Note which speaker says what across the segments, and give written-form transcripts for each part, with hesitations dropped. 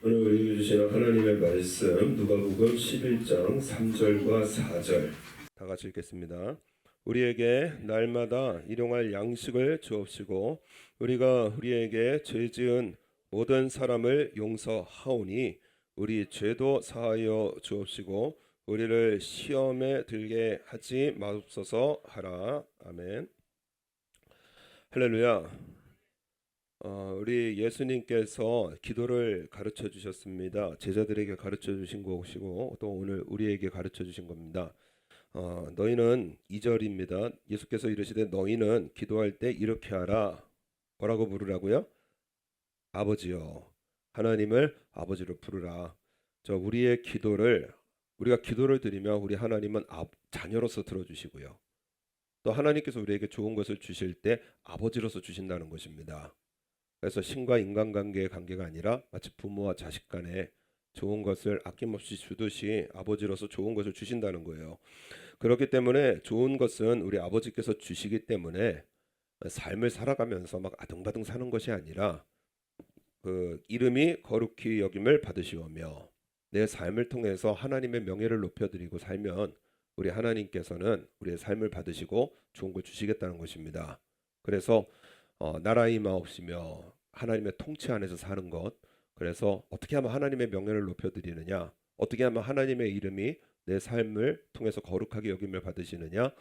Speaker 1: 오늘 우리 주시는 하나님의 말씀 누가복음 11장 3절과 4절 다 같이 읽겠습니다. 우리에게 날마다 일용할 양식을 주옵시고 우리가 우리에게 죄 지은 모든 사람을 용서하오니 우리 죄도 사하여 주옵시고 우리를 시험에 들게 하지 마옵소서 하라. 아멘. 할렐루야. 우리 예수님께서 기도를 가르쳐 주셨습니다. 제자들에게 가르쳐 주신 것이고 또 오늘 우리에게 가르쳐 주신 겁니다. 너희는 2절입니다. 예수께서 이르시되 너희는 기도할 때 이렇게 하라. 뭐라고 부르라고요? 아버지요. 하나님을 아버지로 부르라. 우리의 기도를 우리가 기도를 드리면 우리 하나님은 자녀로서 들어주시고요. 또 하나님께서 우리에게 좋은 것을 주실 때 아버지로서 주신다는 것입니다. 그래서 신과 인간관계의 관계가 아니라 마치 부모와 자식 간에 좋은 것을 아낌없이 주듯이 아버지로서 좋은 것을 주신다는 거예요. 그렇기 때문에 좋은 것은 우리 아버지께서 주시기 때문에 삶을 살아가면서 막 아등바등 사는 것이 아니라 그 이름이 거룩히 여김을 받으시오며 내 삶을 통해서 하나님의 명예를 높여드리고 살면 우리 하나님께서는 우리의 삶을 받으시고 좋은 걸 주시겠다는 것입니다. 그래서 나라의 마옵시며 하나님의 통치 안에서 사는 것. 그래서 어떻게 하면 하나님의 명예를 높여드리느냐, 어떻게 하면 하나님의 이름이 내 삶을 통해서 거룩하게 여김을 받으시느냐,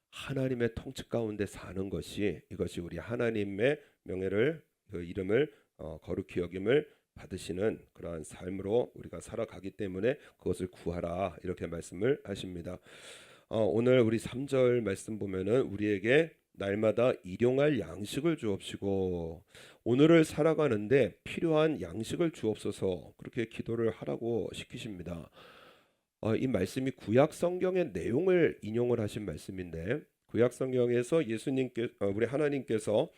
Speaker 1: 하나님의 통치 가운데 사는 것이 이것이 우리 하나님의 명예를 그 이름을 거룩히 여김을 받으시는 그러한 삶으로 우리가 살아가기 때문에 그것을 구하라 이렇게 말씀을 하십니다. 오늘 우리 3절 말씀 보면은 우리에게 날마다 일용할 양식을 주옵시고 오늘을 살아가는데 필요한 양식을 주옵소서 그렇게 기도를 하라고 시키십니다. 이 말씀이 구약 성경의 내용을 인용을 하신 말씀인데 구약 성경에서 우리 하나님께서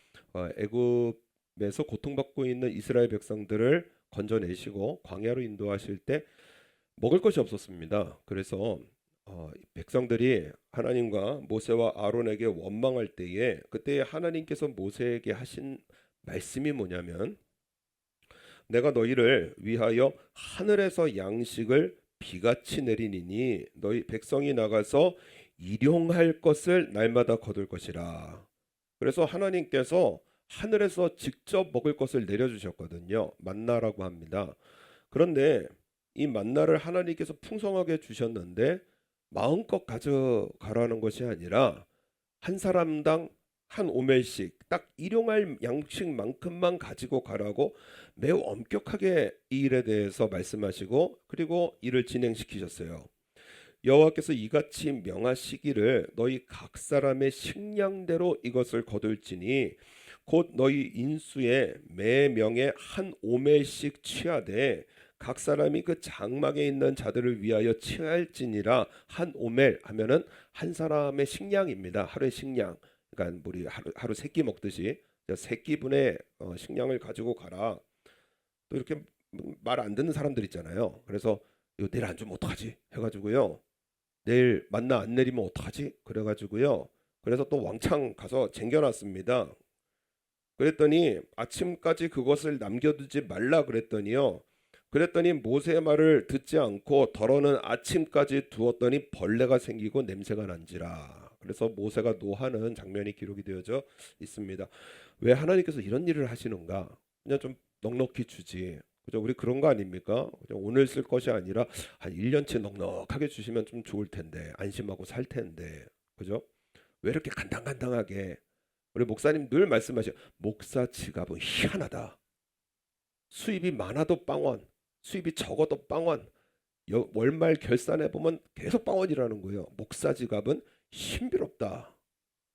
Speaker 1: 애굽에서 고통받고 있는 이스라엘 백성들을 건져내시고 광야로 인도하실 때 먹을 것이 없었습니다. 그래서 백성들이 하나님과 모세와 아론에게 원망할 때에 그때 하나님께서 모세에게 하신 말씀이 뭐냐면 내가 너희를 위하여 하늘에서 양식을 비같이 내리니 너희 백성이 나가서 일용할 것을 날마다 거둘 것이라. 그래서 하나님께서 하늘에서 직접 먹을 것을 내려주셨거든요. 만나라고 합니다. 그런데 이 만나를 하나님께서 풍성하게 주셨는데 마음껏 가져가라는 것이 아니라 한 사람당 한 오멜씩 딱 일용할 양식만큼만 가지고 가라고 매우 엄격하게 이 일에 대해서 말씀하시고 그리고 일을 진행시키셨어요. 여호와께서 이같이 명하시기를 너희 각 사람의 식량대로 이것을 거둘지니 곧 너희 인수의 매 명에 한 오멜씩 취하되 각 사람이 그 장막에 있는 자들을 위하여 취할지니라. 한 오멜 하면은 한 사람의 식량입니다. 하루의 식량. 그러니까 우리 하루 세 끼 먹듯이 세 끼분의 식량을 가지고 가라. 또 이렇게 말 안 듣는 사람들 있잖아요. 그래서 이거 내일 안 주면 어떡하지? 해가지고요. 내일 만나 안 내리면 어떡하지? 그래가지고요. 그래서 또 왕창 가서 쟁겨놨습니다. 그랬더니 아침까지 그것을 남겨두지 말라 그랬더니요. 그랬더니 모세의 말을 듣지 않고 덜어는 아침까지 두었더니 벌레가 생기고 냄새가 난지라. 그래서 모세가 노하는 장면이 기록이 되어져 있습니다. 왜 하나님께서 이런 일을 하시는가? 그냥 좀 넉넉히 주지. 그죠? 우리 그런 거 아닙니까? 그죠? 오늘 쓸 것이 아니라 한 1년치 넉넉하게 주시면 좀 좋을 텐데 안심하고 살 텐데. 그죠? 왜 이렇게 간당간당하게 우리 목사님 늘 말씀하셔. 목사 지갑은 희한하다. 수입이 많아도 빵원, 수입이 적어도 빵원. 월말 결산해 보면 계속 빵원이라는 거예요. 목사 지갑은 신비롭다.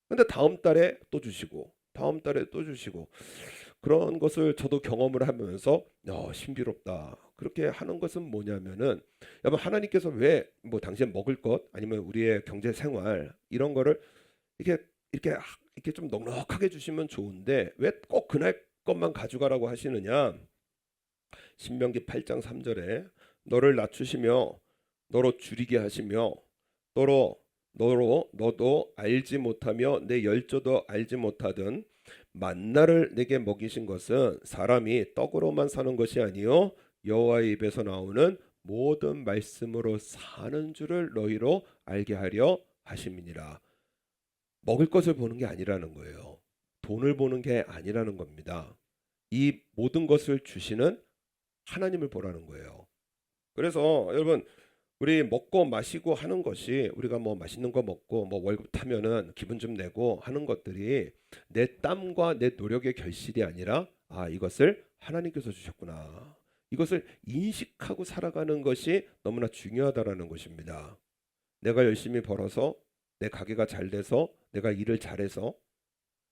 Speaker 1: 근데 다음 달에 또 주시고 다음 달에 또 주시고 그런 것을 저도 경험을 하면서 신비롭다. 그렇게 하는 것은 뭐냐면은 여러분 하나님께서 왜 뭐 당신 먹을 것 아니면 우리의 경제 생활 이런 거를 이렇게 이렇게 이렇게 좀 넉넉하게 주시면 좋은데 왜 꼭 그날 것만 가져가라고 하시느냐? 신명기 8장 3절에 너를 낮추시며 너로 줄이게 하시며 너도 알지 못하며 내 열조도 알지 못하던 만나를 내게 먹이신 것은 사람이 떡으로만 사는 것이 아니요 여호와의 입에서 나오는 모든 말씀으로 사는 줄을 너희로 알게 하려 하심이니라. 먹을 것을 보는 게 아니라는 거예요. 돈을 보는 게 아니라는 겁니다. 이 모든 것을 주시는 하나님을 보라는 거예요. 그래서 여러분, 우리 먹고 마시고 하는 것이, 우리가 뭐 맛있는 거 먹고 뭐 월급 타면은 기분 좀 내고 하는 것들이 내 땀과 내 노력의 결실이 아니라, 이것을 하나님께서 주셨구나, 이것을 인식하고 살아가는 것이 너무나 중요하다라는 것입니다. 내가 열심히 벌어서, 내 가게가 잘 돼서, 내가 일을 잘해서,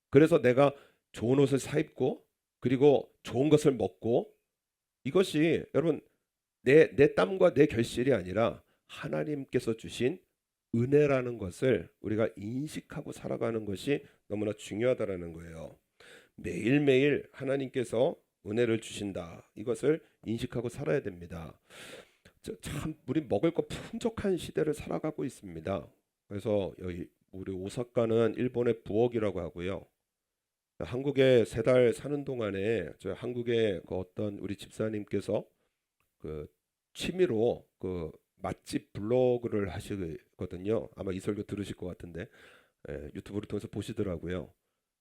Speaker 1: 그래서 내가 좋은 옷을 사 입고, 그리고 좋은 것을 먹고, 이것이 여러분 내 땀과 내 결실이 아니라 하나님께서 주신 은혜라는 것을 우리가 인식하고 살아가는 것이 너무나 중요하다라는 거예요. 매일매일 하나님께서 은혜를 주신다, 이것을 인식하고 살아야 됩니다. 참 우리 먹을 거 풍족한 시대를 살아가고 있습니다. 그래서 여기 우리 오사카는 일본의 부엌이라고 하고요. 한국에 3달 사는 동안에 저 한국의 그 어떤 우리 집사님께서 그 취미로 그 맛집 블로그를 하시거든요. 아마 이 설교 들으실 것 같은데, 유튜브를 통해서 보시더라고요.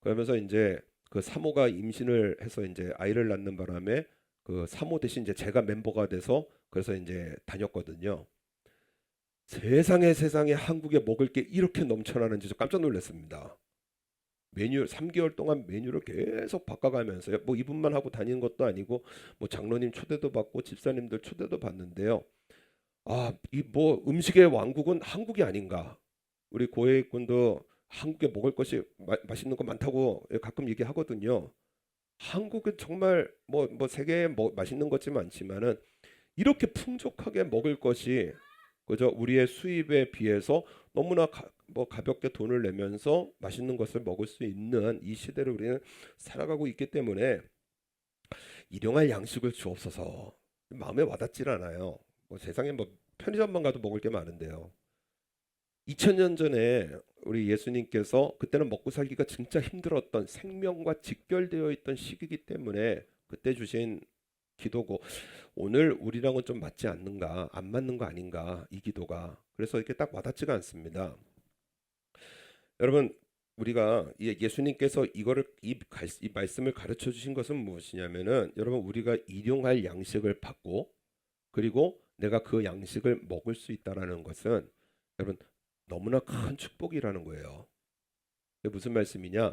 Speaker 1: 그러면서 이제 그 사모가 임신을 해서 이제 아이를 낳는 바람에 그 사모 대신 이제 제가 멤버가 돼서 그래서 이제 다녔거든요. 세상에 한국에 먹을 게 이렇게 넘쳐나는지 저 깜짝 놀랐습니다. 메뉴 3개월 동안 메뉴를 계속 바꿔가면서요. 뭐 이분만 하고 다니는 것도 아니고 뭐 장로님 초대도 받고 집사님들 초대도 받는데요. 이 뭐 음식의 왕국은 한국이 아닌가. 우리 고해군도 한국에 먹을 것이 맛있는 거 많다고 가끔 얘기하거든요. 한국은 정말 뭐 세계에 뭐 맛있는 것이 많지만은 이렇게 풍족하게 먹을 것이 그저 우리의 수입에 비해서 너무나 뭐 가볍게 돈을 내면서 맛있는 것을 먹을 수 있는 이 시대를 우리는 살아가고 있기 때문에 일용할 양식을 주옵소서, 마음에 와닿질 않아요. 뭐 세상에 뭐 편의점만 가도 먹을 게 많은데요. 2000년 전에 우리 예수님께서, 그때는 먹고 살기가 진짜 힘들었던, 생명과 직결되어 있던 시기이기 때문에 그때 주신 기도고, 오늘 우리랑은 좀 맞지 않는가, 안 맞는 거 아닌가, 이 기도가. 그래서 이렇게 딱 와닿지가 않습니다. 여러분, 우리가 예수님께서 이 말씀을 가르쳐 주신 것은 무엇이냐면은, 여러분 우리가 일용할 양식을 받고, 그리고 내가 그 양식을 먹을 수 있다라는 것은 여러분 너무나 큰 축복이라는 거예요. 이게 무슨 말씀이냐?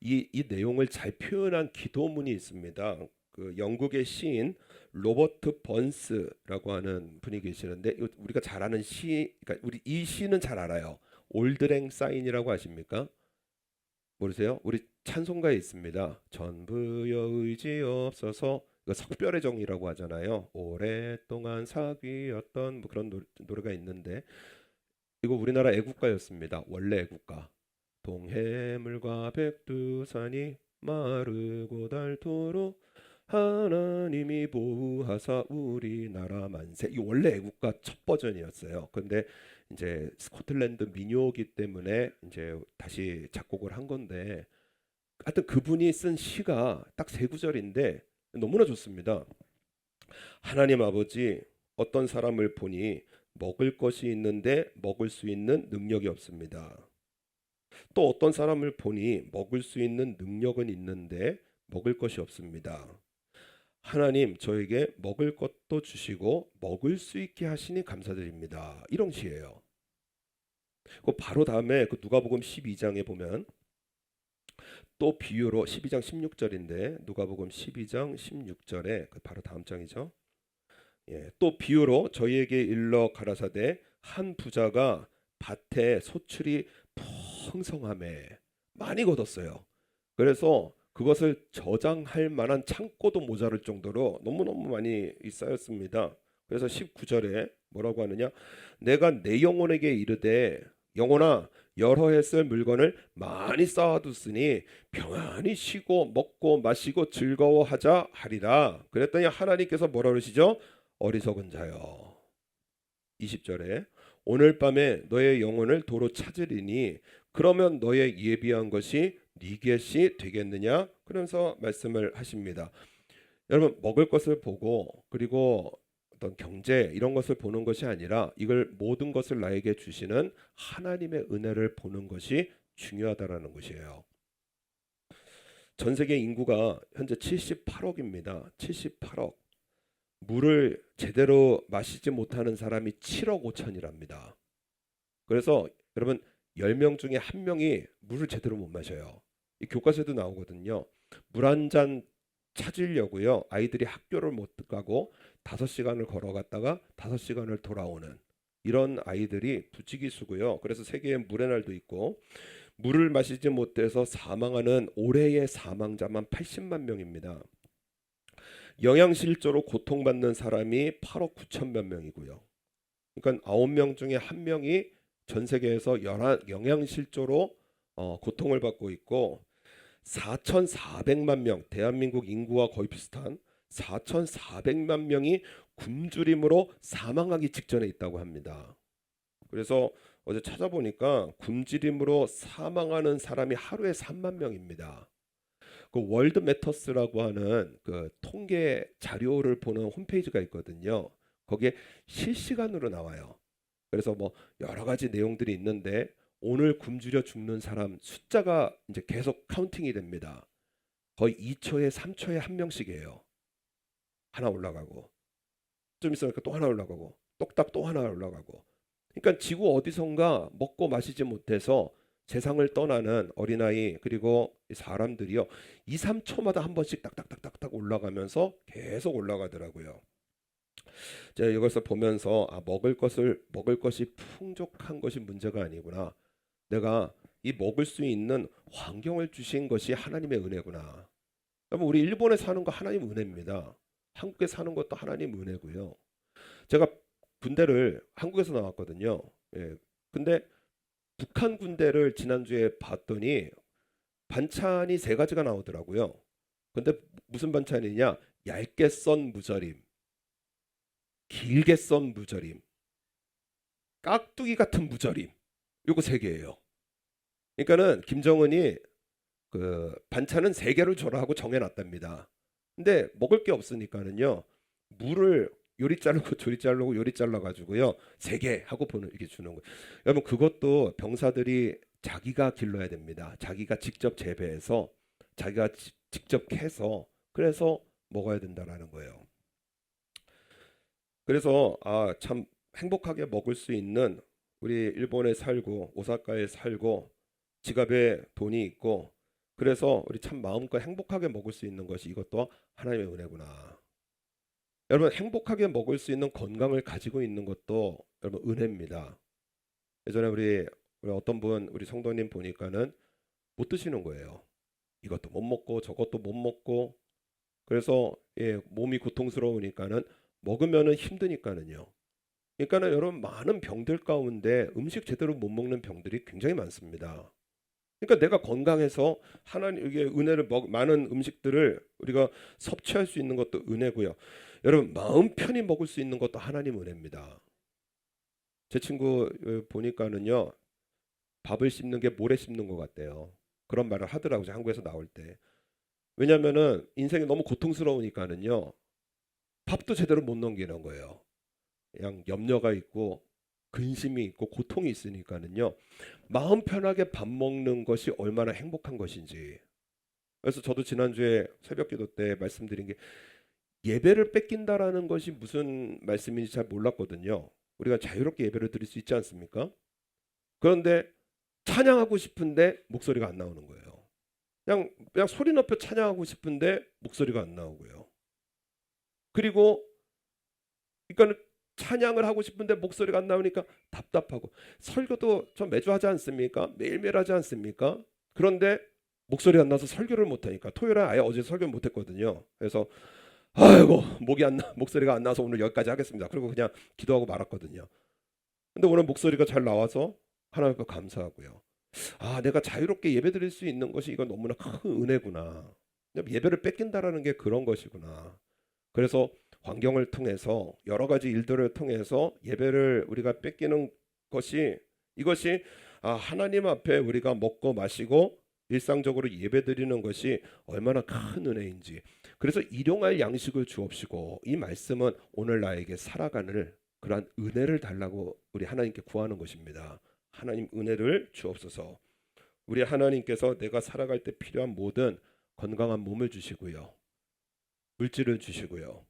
Speaker 1: 이 내용을 잘 표현한 기도문이 있습니다. 그 영국의 시인 로버트 번스라고 하는 분이 계시는데, 우리가 잘 아는 그러니까 우리 이 시는 잘 알아요. 올드랭 사인이라고 아십니까? 모르세요? 우리 찬송가에 있습니다. 전부여 의지 없어서, 이거 석별의 정이라고 하잖아요. 오랫동안 사귀었던 뭐 그런 노래가 있는데, 이거 우리나라 애국가였습니다. 원래 애국가. 동해물과 백두산이 마르고 닳도록 하나님이 보호하사 우리나라 만세. 이 원래 애국가 첫 버전이었어요. 근데 이제 스코틀랜드 민요이기 때문에 이제 다시 작곡을 한 건데, 하여튼 그분이 쓴 시가 딱 3구절인데 너무나 좋습니다. 하나님 아버지, 어떤 사람을 보니 먹을 것이 있는데 먹을 수 있는 능력이 없습니다. 또 어떤 사람을 보니 먹을 수 있는 능력은 있는데 먹을 것이 없습니다. 하나님, 저에게 먹을 것도 주시고 먹을 수 있게 하시니 감사드립니다. 이런 시예요. 그 바로 다음에 그 누가복음 12장에 보면 또 비유로, 12장 16절인데 누가복음 12장 16절에 그 바로 다음 장이죠. 또 비유로 저희에게 일러 가라사대, 한 부자가 밭에 소출이 풍성함에 많이 거뒀어요. 그래서 그것을 저장할 만한 창고도 모자랄 정도로 너무너무 많이 쌓였습니다. 그래서 19절에 뭐라고 하느냐? 내가 내 영혼에게 이르되, 영혼아, 여러 해 쓸 물건을 많이 쌓아뒀으니 평안히 쉬고 먹고 마시고 즐거워하자 하리라. 그랬더니 하나님께서 뭐라 그러시죠? 어리석은 자여. 20절에 오늘 밤에 너의 영혼을 도로 찾으리니 그러면 너의 예비한 것이 네 것이 되겠느냐? 그러면서 말씀을 하십니다. 여러분 먹을 것을 보고 그리고 어떤 경제 이런 것을 보는 것이 아니라 이걸 모든 것을 나에게 주시는 하나님의 은혜를 보는 것이 중요하다라는 것이에요. 전 세계 인구가 현재 78억입니다. 78억. 물을 제대로 마시지 못하는 사람이 7억 5천이랍니다. 그래서 여러분 10명 중에 1명이 물을 제대로 못 마셔요. 이 교과서에도 나오거든요. 물 한 잔 찾으려고요. 아이들이 학교를 못 가고 5시간을 걸어갔다가 5시간을 돌아오는 이런 아이들이 부지기수고요. 그래서 세계에 물의 날도 있고 물을 마시지 못해서 사망하는 올해의 사망자만 80만 명입니다. 영양실조로 고통받는 사람이 8억 9천 몇 명이고요. 그러니까 9명 중에 1명이 전 세계에서 영양실조로 고통을 받고 있고 4,400만 명, 대한민국 인구와 거의 비슷한 4,400만 명이 굶주림으로 사망하기 직전에 있다고 합니다. 그래서 어제 찾아보니까 굶주림으로 사망하는 사람이 하루에 3만 명입니다. 그 월드 매터스라고 하는 그 통계 자료를 보는 홈페이지가 있거든요. 거기에 실시간으로 나와요. 그래서 뭐 여러 가지 내용들이 있는데 오늘 굶주려 죽는 사람 숫자가 이제 계속 카운팅이 됩니다. 거의 2초에 3초에 한 명씩이에요. 하나 올라가고 좀 있으니까 또 하나 올라가고 똑딱 또 하나 올라가고. 그러니까 지구 어디선가 먹고 마시지 못해서 세상을 떠나는 어린아이 그리고 사람들이요 2, 3초마다 한 번씩 딱딱딱딱딱 올라가면서 계속 올라가더라고요. 제가 이것을 보면서 먹을 것이 풍족한 것이 문제가 아니구나. 내가 이 먹을 수 있는 환경을 주신 것이 하나님의 은혜구나. 여러분 우리 일본에 사는 거 하나님 은혜입니다. 한국에 사는 것도 하나님 은혜고요. 제가 군대를 한국에서 나왔거든요. 예. 근데 북한 군대를 지난주에 봤더니 반찬이 3가지가 나오더라고요. 근데 무슨 반찬이냐? 얇게 썬 무절임, 길게 썬 무절임, 깍두기 같은 무절임. 요거 3개예요. 그러니까는 김정은이 그 반찬은 3개를 줘라 하고 정해놨답니다. 근데 먹을 게 없으니까는요. 물을 요리 자르고 조리 자르고 요리 잘라 가지고요 3개 하고 보는 이렇게 주는 거예요. 여러분 그것도 병사들이 자기가 길러야 됩니다. 자기가 직접 재배해서 자기가 직접 캐서 그래서 먹어야 된다라는 거예요. 그래서 참 행복하게 먹을 수 있는 우리 일본에 살고 오사카에 살고 지갑에 돈이 있고 그래서 우리 참 마음껏 행복하게 먹을 수 있는 것이 이것도 하나님의 은혜구나. 여러분 행복하게 먹을 수 있는 건강을 가지고 있는 것도 여러분 은혜입니다. 예전에 우리 어떤 분 우리 성도님 보니까는 못 드시는 거예요. 이것도 못 먹고 저것도 못 먹고 그래서 몸이 고통스러우니까는 먹으면은 힘드니까는요. 그러니까는 여러분 많은 병들 가운데 음식 제대로 못 먹는 병들이 굉장히 많습니다. 그러니까 내가 건강해서 하나님 이게 은혜를 많은 음식들을 우리가 섭취할 수 있는 것도 은혜고요. 여러분 마음 편히 먹을 수 있는 것도 하나님 은혜입니다. 제 친구 보니까는요 밥을 씹는 게 모래 씹는 것 같대요. 그런 말을 하더라고요. 한국에서 나올 때. 왜냐면은 인생이 너무 고통스러우니까는요 밥도 제대로 못 넘기는 거예요. 그냥 염려가 있고 근심이 있고 고통이 있으니까는요 마음 편하게 밥 먹는 것이 얼마나 행복한 것인지. 그래서 저도 지난주에 새벽기도 때 말씀드린 게 예배를 뺏긴다라는 것이 무슨 말씀인지 잘 몰랐거든요. 우리가 자유롭게 예배를 드릴 수 있지 않습니까? 그런데 찬양하고 싶은데 목소리가 안 나오는 거예요. 그냥 소리 높여 찬양하고 싶은데 목소리가 안 나오고요. 그리고 그러니까 찬양을 하고 싶은데 목소리가 안 나오니까 답답하고 설교도 좀 매주 하지 않습니까? 매일매일 하지 않습니까? 그런데 목소리 안 나서 설교를 못 하니까 토요일에 아예 어제 설교 못 했거든요. 그래서 아이고 목소리가 안 나서 오늘 여기까지 하겠습니다. 그리고 그냥 기도하고 말았거든요. 근데 오늘 목소리가 잘 나와서 하나님께 감사하고요. 내가 자유롭게 예배드릴 수 있는 것이 이건 너무나 큰 은혜구나. 예배를 뺏긴다라는 게 그런 것이구나. 그래서 환경을 통해서 여러 가지 일들을 통해서 예배를 우리가 뺏기는 것이 이것이 하나님 앞에 우리가 먹고 마시고 일상적으로 예배드리는 것이 얼마나 큰 은혜인지. 그래서 일용할 양식을 주옵시고, 이 말씀은 오늘 나에게 살아가는 그러한 은혜를 달라고 우리 하나님께 구하는 것입니다. 하나님 은혜를 주옵소서. 우리 하나님께서 내가 살아갈 때 필요한 모든 건강한 몸을 주시고요, 물질을 주시고요,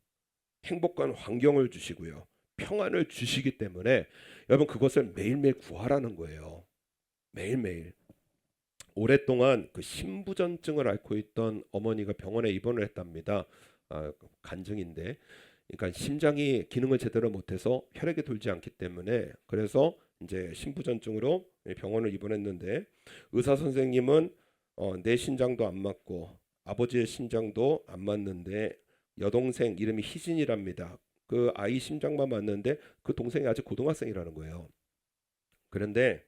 Speaker 1: 행복한 환경을 주시고요, 평안을 주시기 때문에 여러분 그것을 매일매일 구하라는 거예요. 매일매일. 오랫동안 그 심부전증을 앓고 있던 어머니가 병원에 입원을 했답니다. 간증인데, 그러니까 심장이 기능을 제대로 못해서 혈액이 돌지 않기 때문에, 그래서 이제 심부전증으로 병원을 입원했는데, 의사 선생님은 내 신장도 안 맞고 아버지의 신장도 안 맞는데, 여동생 이름이 희진이랍니다. 그 아이 심장만 맞는데 그 동생이 아직 고등학생이라는 거예요. 그런데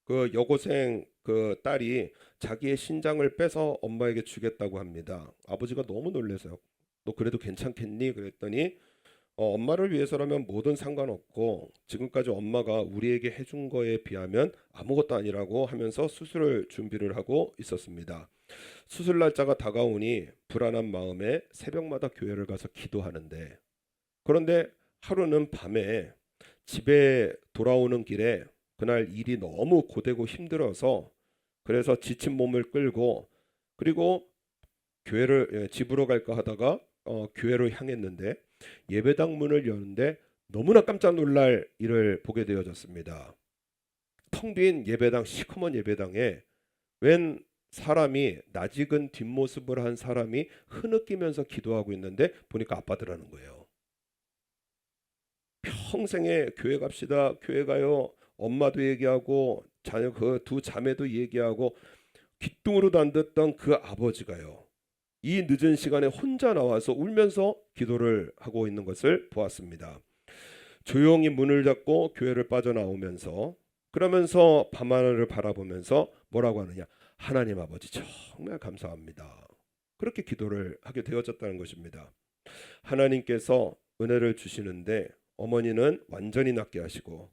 Speaker 1: 그 여고생 그 딸이 자기의 신장을 빼서 엄마에게 주겠다고 합니다. 아버지가 너무 놀라서요. 너 그래도 괜찮겠니? 그랬더니 엄마를 위해서라면 뭐든 상관없고 지금까지 엄마가 우리에게 해준 거에 비하면 아무것도 아니라고 하면서 수술을 준비를 하고 있었습니다. 수술 날짜가 다가오니 불안한 마음에 새벽마다 교회를 가서 기도하는데, 그런데 하루는 밤에 집에 돌아오는 길에 그날 일이 너무 고되고 힘들어서, 그래서 지친 몸을 끌고 그리고 집으로 갈까 하다가 교회로 향했는데, 예배당 문을 여는데 너무나 깜짝 놀랄 일을 보게 되어졌습니다. 텅 빈 예배당, 시커먼 예배당에 웬 사람이, 낯익은 뒷모습을 한 사람이 흐느끼면서 기도하고 있는데, 보니까 아빠더라는 거예요. 평생에 교회 갑시다, 교회 가요, 엄마도 얘기하고 자녀 그 두 자매도 얘기하고 귀뚱으로도 안 듣던 그 아버지가요, 이 늦은 시간에 혼자 나와서 울면서 기도를 하고 있는 것을 보았습니다. 조용히 문을 닫고 교회를 빠져나오면서, 그러면서 밤하늘을 바라보면서 뭐라고 하느냐, 하나님 아버지 정말 감사합니다. 그렇게 기도를 하게 되어졌다는 것입니다. 하나님께서 은혜를 주시는데 어머니는 완전히 낫게 하시고,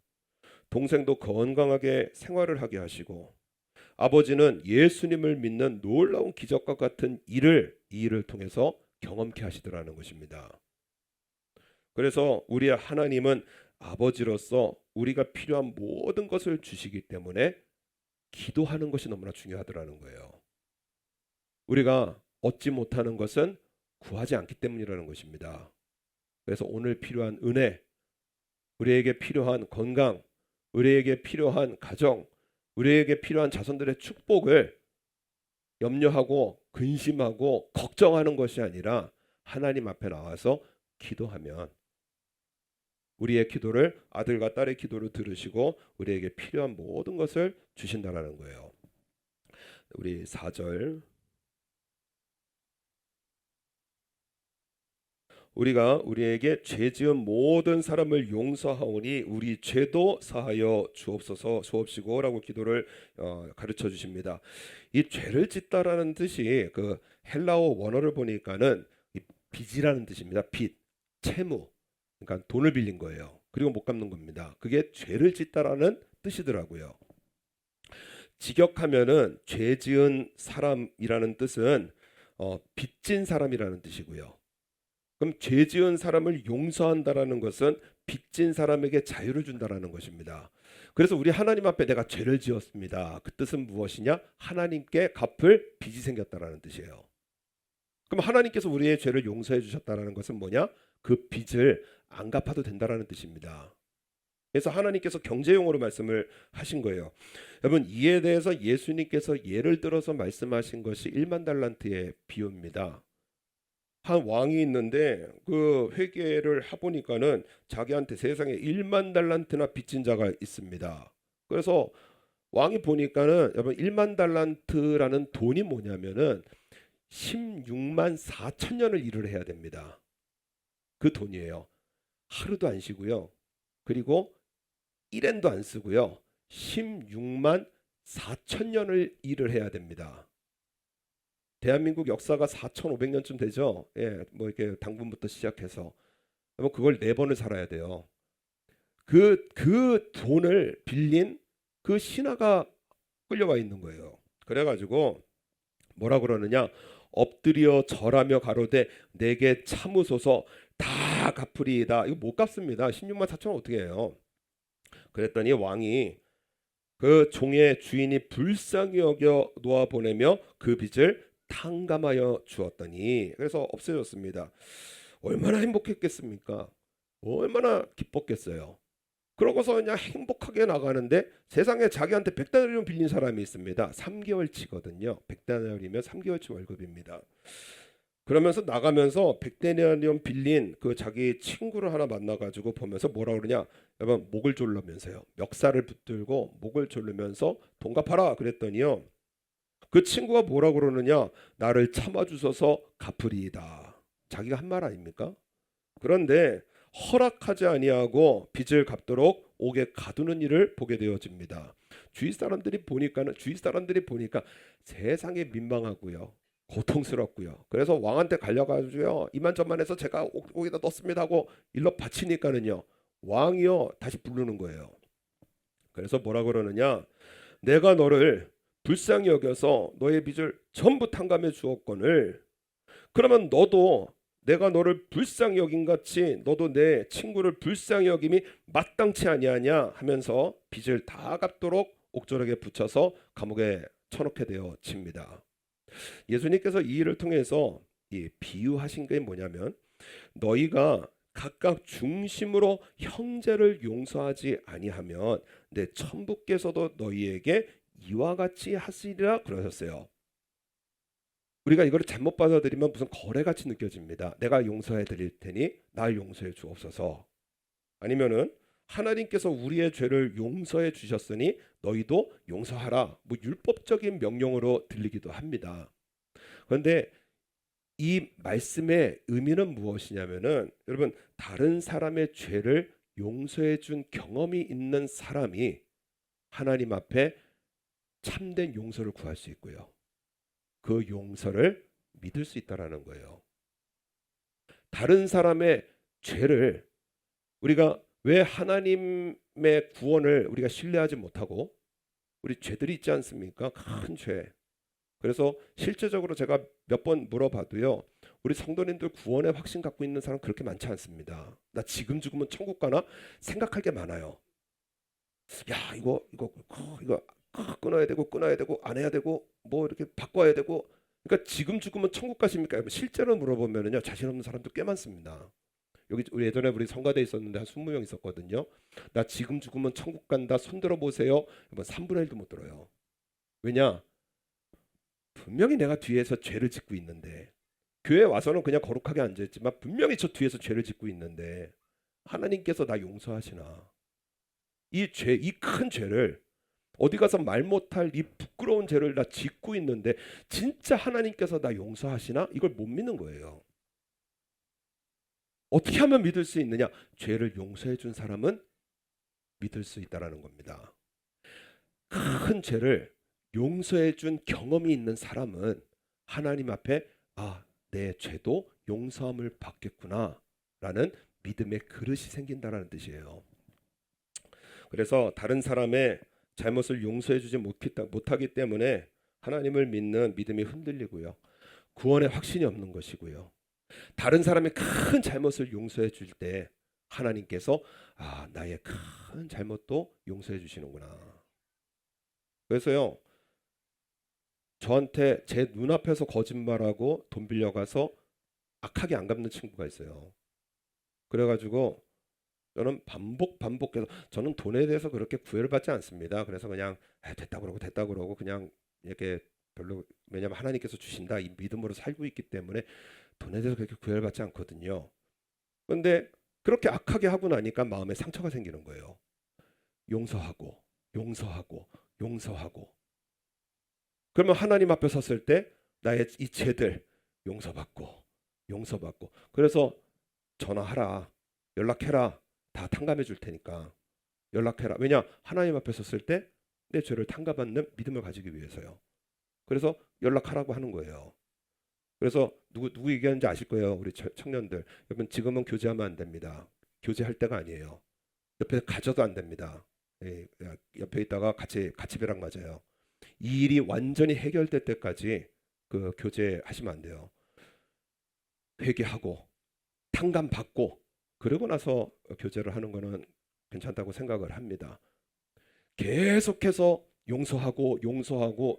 Speaker 1: 동생도 건강하게 생활을 하게 하시고, 아버지는 예수님을 믿는 놀라운 기적과 같은 이 일을 통해서 경험케 하시더라는 것입니다. 그래서 우리 하나님은 아버지로서 우리가 필요한 모든 것을 주시기 때문에 기도하는 것이 너무나 중요하더라는 거예요. 우리가 얻지 못하는 것은 구하지 않기 때문이라는 것입니다. 그래서 오늘 필요한 은혜, 우리에게 필요한 건강, 우리에게 필요한 가정, 우리에게 필요한 자손들의 축복을 염려하고 근심하고 걱정하는 것이 아니라 하나님 앞에 나와서 기도하면 우리의 기도를, 아들과 딸의 기도를 들으시고 우리에게 필요한 모든 것을 주신다라는 거예요. 우리 4절, 우리가 우리에게 죄 지은 모든 사람을 용서하오니 우리 죄도 사하여 주옵시고라고 기도를 가르쳐 주십니다. 이 죄를 짓다라는 뜻이 그 헬라어 원어를 보니까는 빚이라는 뜻입니다. 빚, 채무, 그러니까 돈을 빌린 거예요. 그리고 못 갚는 겁니다. 그게 죄를 짓다라는 뜻이더라고요. 직역하면은 죄 지은 사람이라는 뜻은 빚진 사람이라는 뜻이고요. 그럼 죄 지은 사람을 용서한다라는 것은 빚진 사람에게 자유를 준다라는 것입니다. 그래서 우리 하나님 앞에 내가 죄를 지었습니다. 그 뜻은 무엇이냐? 하나님께 갚을 빚이 생겼다라는 뜻이에요. 그럼 하나님께서 우리의 죄를 용서해 주셨다라는 것은 뭐냐? 그 빚을 안 갚아도 된다라는 뜻입니다. 그래서 하나님께서 경제용어로 말씀을 하신 거예요. 여러분, 이에 대해서 예수님께서 예를 들어서 말씀하신 것이 1만 달란트의 비유입니다. 한 왕이 있는데 그 회계를 해보니까는 자기한테 세상에 1만 달란트나 빚진 자가 있습니다. 그래서 왕이 보니까는 여러분 1만 달란트라는 돈이 뭐냐면은 16만 4천 년을 일을 해야 됩니다. 그 돈이에요. 하루도 안 쉬고요. 그리고 1엔도 안 쓰고요. 16만 4천 년을 일을 해야 됩니다. 대한민국 역사가 4,500년쯤 되죠. 예, 뭐 이렇게 당분부터 시작해서 그걸 4번을 살아야 돼요. 그 돈을 빌린 그 신하가 끌려와 있는 거예요. 그래가지고 뭐라 그러느냐? 엎드려 절하며 가로되 내게 참으소서 다 갚으리이다. 이거 못 갚습니다. 16만 4천 어떻게 해요? 그랬더니 왕이 그 종의 주인이 불쌍히 여겨 놓아 보내며 그 빚을 탕감하여 주었더니, 그래서 없어졌습니다. 얼마나 행복했겠습니까? 얼마나 기뻤겠어요. 그러고서 그냥 행복하게 나가는데 세상에 자기한테 100데나리온 빌린 사람이 있습니다. 3개월치거든요. 100데나리온이면 3개월치 월급입니다. 그러면서 나가면서 100데나리온 빌린 그 자기 친구를 하나 만나가지고 보면서 뭐라 그러냐? 여러분, 목을 졸르면서요. 멱살을 붙들고 목을 졸르면서 돈 갚아라 그랬더니요. 그 친구가 뭐라 그러느냐? 나를 참아주셔서 갚으리이다. 자기가 한 말 아닙니까? 그런데 허락하지 아니하고 빚을 갚도록 옥에 가두는 일을 보게 되어집니다. 주위 사람들이 보니까 세상에 민망하고요. 고통스럽고요. 그래서 왕한테 갈려가지고요. 이만저만해서 제가 옥에다 넣습니다 하고 일러 바치니까는요. 왕이요 다시 부르는 거예요. 그래서 뭐라 그러느냐? 내가 너를 불쌍히 여겨서 너의 빚을 전부 탕감해 주었거늘 그러면 너도 내가 너를 불쌍히 여긴 같이 너도 내 친구를 불쌍히 여김이 마땅치 아니하냐 하면서 빚을 다 갚도록 옥졸에게 붙여서 감옥에 쳐넣게 되어집니다. 예수님께서 이 일을 통해서 이 비유하신 게 뭐냐면 너희가 각각 중심으로 형제를 용서하지 아니하면 내 천부께서도 너희에게 이와 같이 하시리라 그러셨어요. 우리가 이거를 잘못 받아들이면 무슨 거래같이 느껴집니다. 내가 용서해 드릴 테니 날 용서해 주옵소서. 아니면은 하나님께서 우리의 죄를 용서해 주셨으니 너희도 용서하라. 뭐 율법적인 명령으로 들리기도 합니다. 그런데 이 말씀의 의미는 무엇이냐면은 여러분 다른 사람의 죄를 용서해 준 경험이 있는 사람이 하나님 앞에 참된 용서를 구할 수 있고요. 그 용서를 믿을 수 있다라는 거예요. 다른 사람의 죄를 우리가 왜 하나님의 구원을 우리가 신뢰하지 못하고 우리 죄들이 있지 않습니까? 큰 죄. 그래서 실제적으로 제가 몇 번 물어봐도요. 우리 성도님들 구원의 확신 갖고 있는 사람 그렇게 많지 않습니다. 나 지금 죽으면 천국 가나 생각할 게 많아요. 야 이거 끊어야 되고 안 해야 되고 뭐 이렇게 바꿔야 되고 그러니까 지금 죽으면 천국 가십니까? 실제로 물어보면은요 자신 없는 사람도 꽤 많습니다. 여기 우리 예전에 우리 성가대 있었는데 한 20명 있었거든요. 나 지금 죽으면 천국 간다. 손 들어 보세요. 3분의 1도 못 들어요. 왜냐? 분명히 내가 뒤에서 죄를 짓고 있는데 교회 와서는 그냥 거룩하게 앉아있지만 분명히 저 뒤에서 죄를 짓고 있는데 하나님께서 나 용서하시나? 이 죄, 이 큰 죄를 어디 가서 말 못할 이 부끄러운 죄를 나 짓고 있는데 진짜 하나님께서 나 용서하시나? 이걸 못 믿는 거예요. 어떻게 하면 믿을 수 있느냐? 죄를 용서해 준 사람은 믿을 수 있다라는 겁니다. 큰 죄를 용서해 준 경험이 있는 사람은 하나님 앞에 내 죄도 용서함을 받겠구나라는 믿음의 그릇이 생긴다라는 뜻이에요. 그래서 다른 사람의 잘못을 용서해 주지 못하기 때문에 하나님을 믿는 믿음이 흔들리고요. 구원의 확신이 없는 것이고요. 다른 사람의 큰 잘못을 용서해 줄 때 하나님께서 나의 큰 잘못도 용서해 주시는구나. 그래서요. 저한테 제 눈앞에서 거짓말하고 돈 빌려가서 악하게 안 갚는 친구가 있어요. 그래가지고 저는 반복해서 저는 돈에 대해서 그렇게 구애를 받지 않습니다. 그래서 그냥 됐다 그러고 그냥 이렇게 별로 왜냐하면 하나님께서 주신다 이 믿음으로 살고 있기 때문에 돈에 대해서 그렇게 구애를 받지 않거든요. 그런데 그렇게 악하게 하고 나니까 마음에 상처가 생기는 거예요. 용서하고 그러면 하나님 앞에 섰을 때 나의 이 죄들 용서받고 그래서 전화하라 연락해라 다 탕감해 줄 테니까 연락해라. 왜냐? 하나님 앞에 섰을 때 내 죄를 탕감받는 믿음을 가지기 위해서요. 그래서 연락하라고 하는 거예요. 그래서 누구 얘기하는지 아실 거예요. 우리 청년들. 여러분 지금은 교제하면 안 됩니다. 교제할 때가 아니에요. 옆에 가져도 안 됩니다. 옆에 있다가 같이 벼락 맞아요. 이 일이 완전히 해결될 때까지 그 교제하시면 안 돼요. 회개하고 탕감 받고 그러고 나서 교제를 하는 거는 괜찮다고 생각을 합니다. 계속해서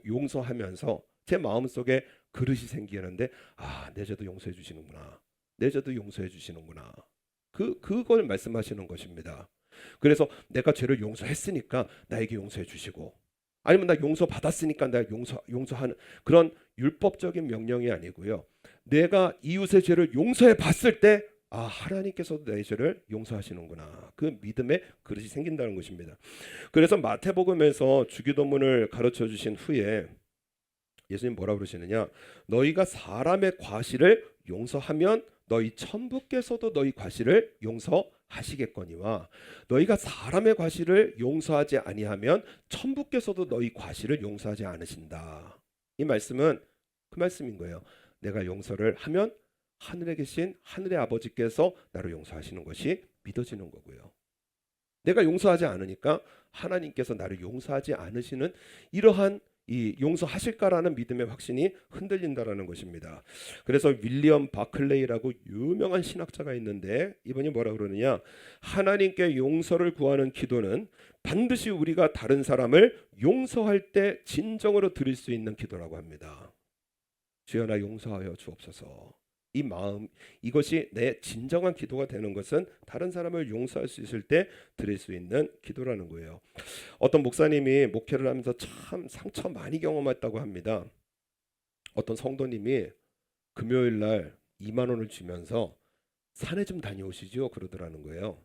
Speaker 1: 용서하면서 제 마음속에 그릇이 생기는데, 내 죄도 용서해 주시는구나. 내 죄도 용서해 주시는구나. 그걸 말씀하시는 것입니다. 그래서 내가 죄를 용서했으니까 나에게 용서해 주시고, 아니면 나 용서 받았으니까 내가 용서하는 그런 율법적인 명령이 아니고요. 내가 이웃의 죄를 용서해 봤을 때 하나님께서도 내 죄를 용서하시는구나. 그 믿음의 그릇이 생긴다는 것입니다. 그래서 마태복음에서 주기도문을 가르쳐 주신 후에 예수님 뭐라 그러시느냐? 너희가 사람의 과실을 용서하면 너희 천부께서도 너희 과실을 용서하시겠거니와 너희가 사람의 과실을 용서하지 아니하면 천부께서도 너희 과실을 용서하지 않으신다. 이 말씀은 그 말씀인 거예요. 내가 용서를 하면 하늘에 계신 하늘의 아버지께서 나를 용서하시는 것이 믿어지는 거고요. 내가 용서하지 않으니까 하나님께서 나를 용서하지 않으시는 이러한 이 용서하실까라는 믿음의 확신이 흔들린다라는 것입니다. 그래서 윌리엄 바클레이라고 유명한 신학자가 있는데 이분이 뭐라 그러느냐? 하나님께 용서를 구하는 기도는 반드시 우리가 다른 사람을 용서할 때 진정으로 드릴 수 있는 기도라고 합니다. 주여 나 용서하여 주옵소서. 이 마음, 이것이 내 진정한 기도가 되는 것은 다른 사람을 용서할 수 있을 때 드릴 수 있는 기도라는 거예요. 어떤 목사님이 목회를 하면서 참 상처 많이 경험했다고 합니다. 어떤 성도님이 금요일 날 2만 원을 주면서 산에 좀 다녀오시죠 그러더라는 거예요.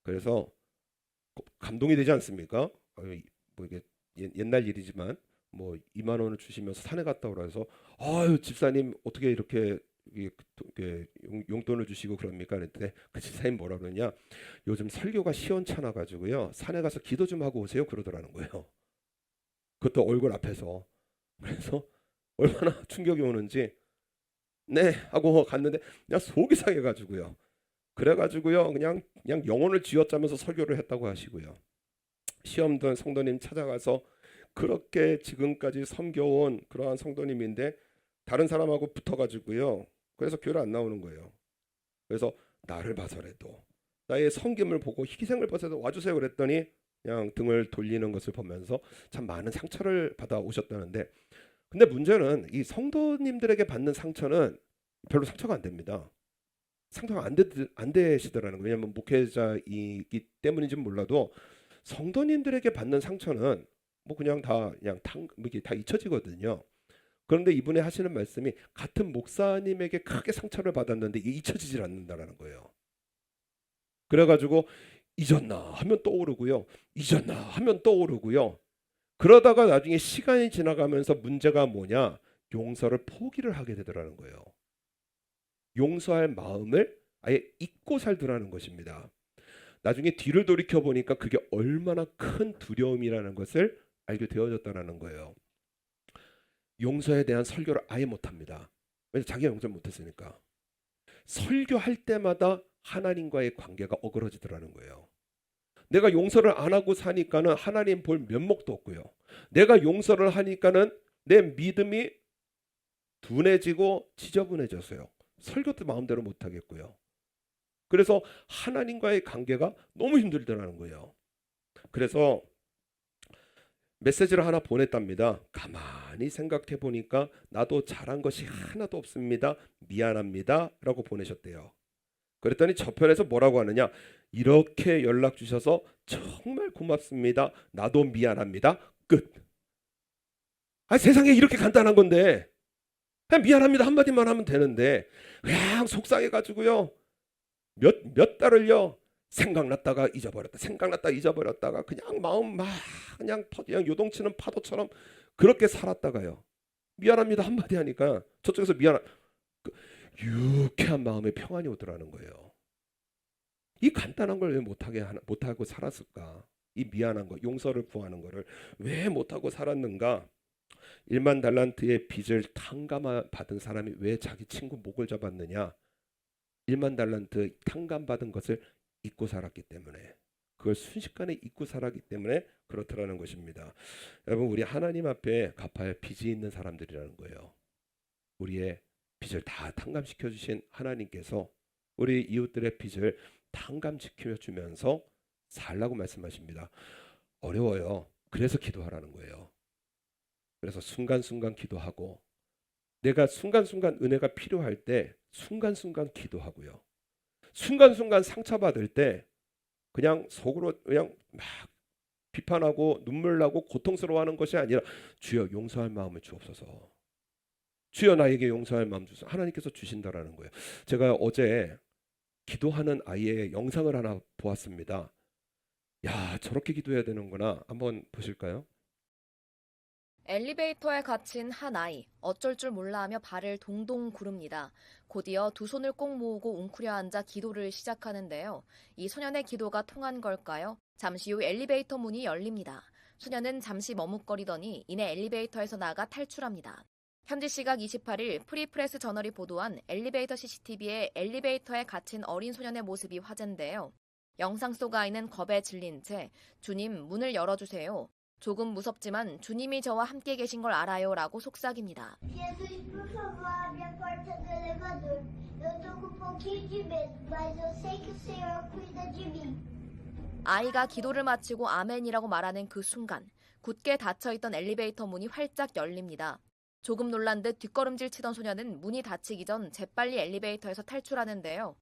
Speaker 1: 그래서 감동이 되지 않습니까? 뭐 이게 옛날 일이지만 뭐 2만 원을 주시면서 산에 갔다 오라 해서 집사님 어떻게 이렇게 용돈을 주시고 그럽니까? 그랬더니 그 집사님 뭐라 그러냐? 요즘 설교가 시원찮아 가지고요 산에 가서 기도 좀 하고 오세요 그러더라는 거예요. 그것도 얼굴 앞에서. 그래서 얼마나 충격이 오는지 네 하고 갔는데 그냥 속이 상해 가지고요. 그래가지고요 그냥 영혼을 쥐어짜면서 설교를 했다고 하시고요. 시험 든 성도님 찾아가서 그렇게 지금까지 섬겨온 그러한 성도님인데 다른 사람하고 붙어가지고요. 그래서 교회 안 나오는 거예요. 그래서 나를 봐서라도 나의 섬김을 보고 희생을 벗어서 와주세요 그랬더니 그냥 등을 돌리는 것을 보면서 참 많은 상처를 받아 오셨다는데, 근데 문제는 이 성도님들에게 받는 상처는 별로 상처가 안 됩니다. 상처가 안 되시더라는 거예요. 왜냐하면 목회자이기 때문인지는 몰라도 성도님들에게 받는 상처는 뭐 그냥 이게 다 잊혀지거든요. 그런데 이분이 하시는 말씀이 같은 목사님에게 크게 상처를 받았는데 이게 잊혀지질 않는다라는 거예요. 그래가지고 잊었나 하면 떠오르고요. 잊었나 하면 떠오르고요. 그러다가 나중에 시간이 지나가면서 문제가 뭐냐? 용서를 포기를 하게 되더라는 거예요. 용서할 마음을 아예 잊고 살더라는 것입니다. 나중에 뒤를 돌이켜 보니까 그게 얼마나 큰 두려움이라는 것을 알게 되어졌다는 거예요. 용서에 대한 설교를 아예 못합니다. 왜냐하면 자기가 용서를 못했으니까. 설교할 때마다 하나님과의 관계가 어그러지더라는 거예요. 내가 용서를 안 하고 사니까는 하나님 볼 면목도 없고요. 내가 용서를 하니까는 내 믿음이 둔해지고 지저분해졌어요. 설교도 마음대로 못 하겠고요. 그래서 하나님과의 관계가 너무 힘들더라는 거예요. 그래서 메시지를 하나 보냈답니다. 가만히 생각해 보니까 나도 잘한 것이 하나도 없습니다. 미안합니다. 라고 보내셨대요. 그랬더니 저편에서 뭐라고 하느냐? 이렇게 연락 주셔서 정말 고맙습니다. 나도 미안합니다. 끝. 세상에 이렇게 간단한 건데 그냥 미안합니다 한마디만 하면 되는데 그냥 속상해가지고요. 몇 달을요. 생각났다가 잊어버렸다가 그냥 마음 막 그냥 요동치는 파도처럼 그렇게 살았다가요. 미안합니다 한마디 하니까 저쪽에서 유쾌한 마음의 평안이 오더라는 거예요. 이 간단한 걸 왜 못하고 살았을까? 이 미안한 거, 용서를 구하는 거를 왜 못하고 살았는가? 1만 달란트의 빚을 탕감 받은 사람이 왜 자기 친구 목을 잡았느냐? 1만 달란트 탕감 받은 것을 잊고 살았기 때문에, 그걸 순식간에 잊고 살았기 때문에 그렇더라는 것입니다. 여러분, 우리 하나님 앞에 갚아야 빚이 있는 사람들이라는 거예요. 우리의 빚을 다 탕감시켜 주신 하나님께서 우리 이웃들의 빚을 탕감시켜 주면서 살라고 말씀하십니다. 어려워요. 그래서 기도하라는 거예요. 그래서 순간순간 기도하고, 내가 순간순간 은혜가 필요할 때 순간순간 기도하고요. 순간순간 상처받을 때 그냥 속으로 그냥 막 비판하고 눈물 나고 고통스러워하는 것이 아니라 주여 용서할 마음을 주옵소서. 주여 나에게 용서할 마음 주소서. 하나님께서 주신다라는 거예요. 제가 어제 기도하는 아이의 영상을 하나 보았습니다. 야, 저렇게 기도해야 되는구나. 한번 보실까요?
Speaker 2: 엘리베이터에 갇힌 한 아이, 어쩔 줄 몰라 하며 발을 동동 구릅니다. 곧이어 두 손을 꼭 모으고 웅크려 앉아 기도를 시작하는데요. 이 소년의 기도가 통한 걸까요? 잠시 후 엘리베이터 문이 열립니다. 소년은 잠시 머뭇거리더니 이내 엘리베이터에서 나가 탈출합니다. 현지 시각 28일 프리프레스 저널이 보도한 엘리베이터 CCTV에 엘리베이터에 갇힌 어린 소년의 모습이 화제인데요. 영상 속 아이는 겁에 질린 채 주님 문을 열어주세요. 조금 무섭지만 주님이 저와 함께 계신 걸 알아요 라고 속삭입니다.
Speaker 3: Jesus, por favor, abre a porta do elevador. Eu tô com um pouquinho de medo, mas eu sei que o Senhor cuida de mim.
Speaker 2: 아이가 기도를 마치고 아멘이라고 말하는 그 순간 굳게 닫혀있던 엘리베이터 문이 활짝 열립니다. 조금 놀란 듯 뒷걸음질 치던 소녀는 문이 닫히기 전 재빨리 엘리베이터에서 탈출하는데요.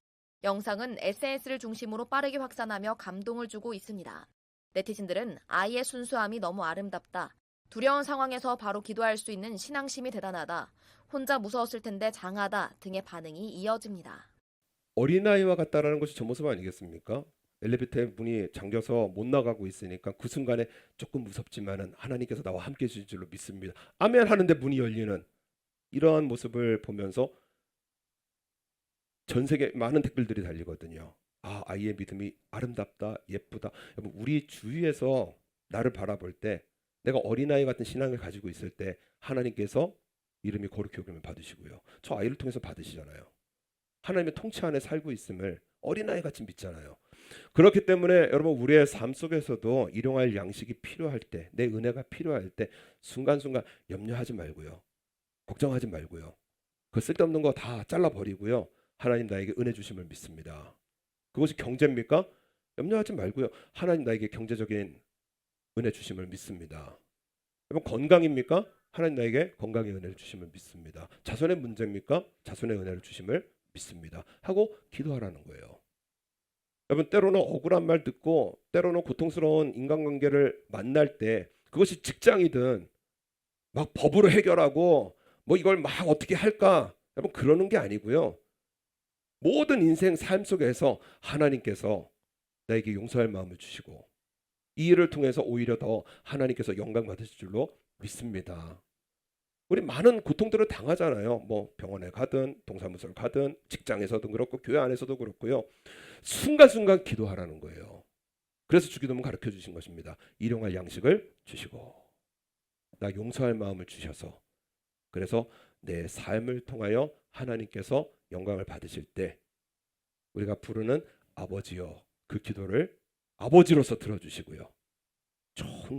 Speaker 2: 영상은 SNS를 중심으로 빠르게 확산하며 감동을 주고 있습니다. 네티즌들은 아이의 순수함이 너무 아름답다. 두려운 상황에서 바로 기도할 수 있는 신앙심이 대단하다. 혼자 무서웠을 텐데 장하다 등의 반응이 이어집니다.
Speaker 1: 어린아이와 같다라는 것이 저 모습 아니겠습니까? 엘리베이터 문이 잠겨서 못 나가고 있으니까 그 순간에 조금 무섭지만은 하나님께서 나와 함께 해주실 줄로 믿습니다. 아멘 하는데 문이 열리는 이러한 모습을 보면서 전 세계 많은 댓글들이 달리거든요. 아, 아이의 믿음이 아름답다, 예쁘다. 여러분, 우리 주위에서 나를 바라볼 때 내가 어린아이 같은 신앙을 가지고 있을 때 하나님께서 이름이 거룩히 여김을 받으시고요. 저 아이를 통해서 받으시잖아요. 하나님의 통치 안에 살고 있음을 어린아이 같이 믿잖아요. 그렇기 때문에 여러분, 우리의 삶 속에서도 일용할 양식이 필요할 때, 내 은혜가 필요할 때 순간순간 염려하지 말고요. 걱정하지 말고요. 그 쓸데없는 거 다 잘라버리고요. 하나님 나에게 은혜 주심을 믿습니다. 그것이 경제입니까? 염려하지 말고요. 하나님 나에게 경제적인 은혜 주심을 믿습니다. 여러분, 건강입니까? 하나님 나에게 건강의 은혜를 주심을 믿습니다. 자손의 문제입니까? 자손의 은혜를 주심을 믿습니다. 하고 기도하라는 거예요. 여러분, 때로는 억울한 말 듣고 때로는 고통스러운 인간관계를 만날 때 그것이 직장이든 막 법으로 해결하고 뭐 이걸 막 어떻게 할까? 여러분, 그러는 게 아니고요. 모든 인생 삶 속에서 하나님께서 나에게 용서할 마음을 주시고 이 일을 통해서 오히려 더 하나님께서 영광 받으실 줄로 믿습니다. 우리 많은 고통들을 당하잖아요. 뭐 병원에 가든 동사무소를 가든 직장에서도 그렇고 교회 안에서도 그렇고요. 순간순간 기도하라는 거예요. 그래서 주기도문 가르쳐 주신 것입니다. 일용할 양식을 주시고 나 용서할 마음을 주셔서 그래서 내 삶을 통하여 하나님께서 영광을 받으실 때 우리가 부르는 아버지여 그 기도를 아버지로서 들어주시고요. 좋은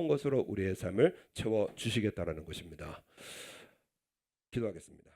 Speaker 1: 것으로 우리의 삶을 채워주시겠다라는 것입니다. 기도하겠습니다.